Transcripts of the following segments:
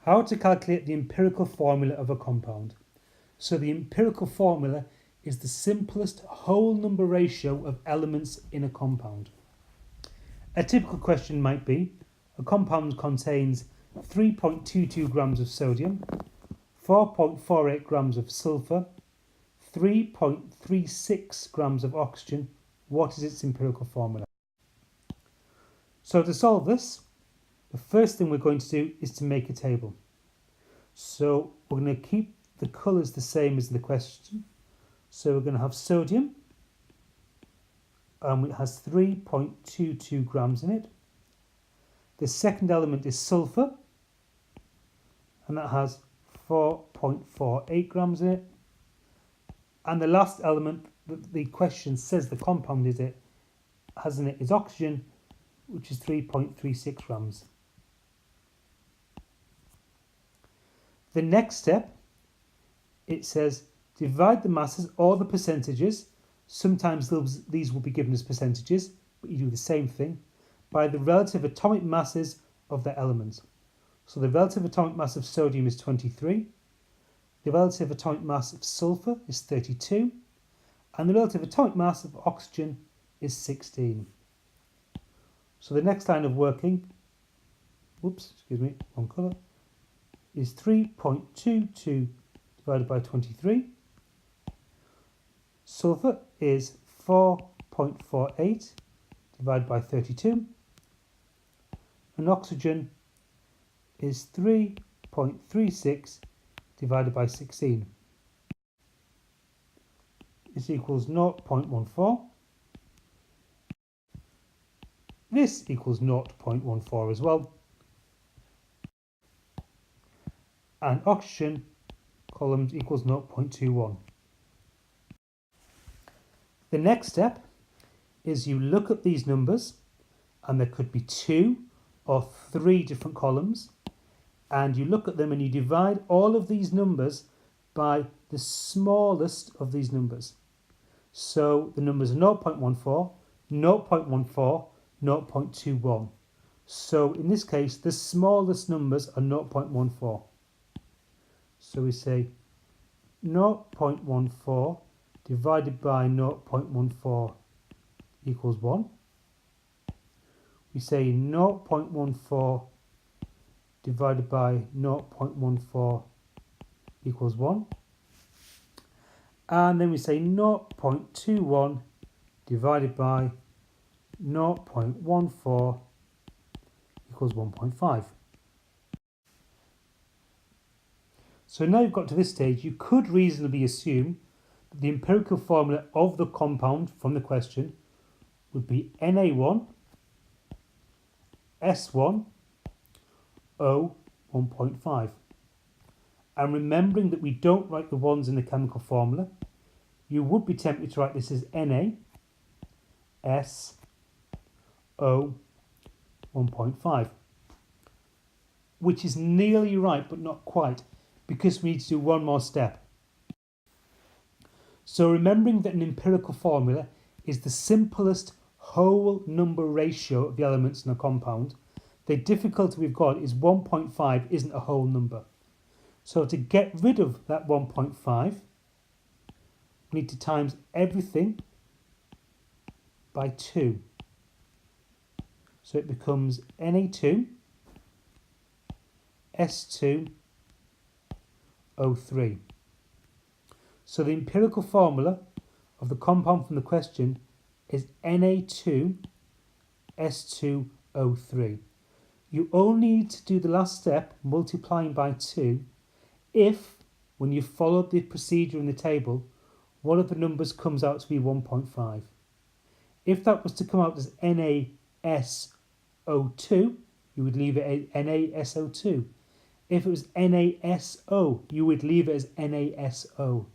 How to calculate the empirical formula of a compound. So the empirical formula is the simplest whole number ratio of elements in a compound. A typical question might be, a compound contains 3.22 grams of sodium, 4.48 grams of sulfur, 3.36 grams of oxygen. What is its empirical formula? So to solve this, the first thing we're going to do is to make a table. So we're going to keep the colours the same as in the question. So we're going to have sodium, it has 3.22 grams in it. The second element is sulfur, and that has 4.48 grams in it. And the last element that the question says the compound has in it is oxygen, which is 3.36 grams. The next step, it says divide the masses or the percentages. Sometimes these will be given as percentages, but you do the same thing, by the relative atomic masses of their elements. So the relative atomic mass of sodium is 23, the relative atomic mass of sulfur is 32, and the relative atomic mass of oxygen is 16. So the next line of working, wrong colour, is 3.22 divided by 23. Sulfur is 4.48 divided by 32. And oxygen is 3.36 divided by 16. This equals 0.14. This equals 0.14 as well. And oxygen columns equals 0.21. The next step is you look at these numbers, and there could be 2 or 3 different columns, and you look at them and you divide all of these numbers by the smallest of these numbers. So the numbers are 0.14, 0.14, 0.21. So in this case, the smallest numbers are 0.14. So we say 0.14 divided by 0.14 equals 1. We say 0.14 divided by 0.14 equals 1. And then we say 0.21 divided by 0.14 equals 1.5. So now you've got to this stage, you could reasonably assume that the empirical formula of the compound from the question would be Na1, S1, O, 1.5. And remembering that we don't write the ones in the chemical formula, you would be tempted to write this as Na, S, O, 1.5. Which is nearly right, but not quite, because we need to do one more step. So remembering that an empirical formula is the simplest whole number ratio of the elements in a compound, the difficulty we've got is 1.5 isn't a whole number. So to get rid of that 1.5, we need to times everything by 2. So it becomes Na2, S2, O3. So the empirical formula of the compound from the question is Na2, S2O3. You only need to do the last step, multiplying by 2, if, when you followed the procedure in the table, one of the numbers comes out to be 1.5. If that was to come out as NaSO2, you would leave it as NaSO2. If it was NaSO, you would leave it as NaSO.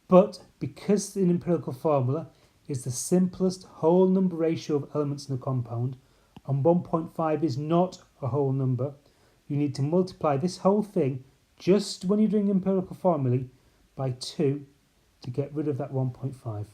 But because the empirical formula is the simplest whole number ratio of elements in a compound, and 1.5 is not a whole number, you need to multiply this whole thing, just when you're doing empirical formulae, by 2 to get rid of that 1.5.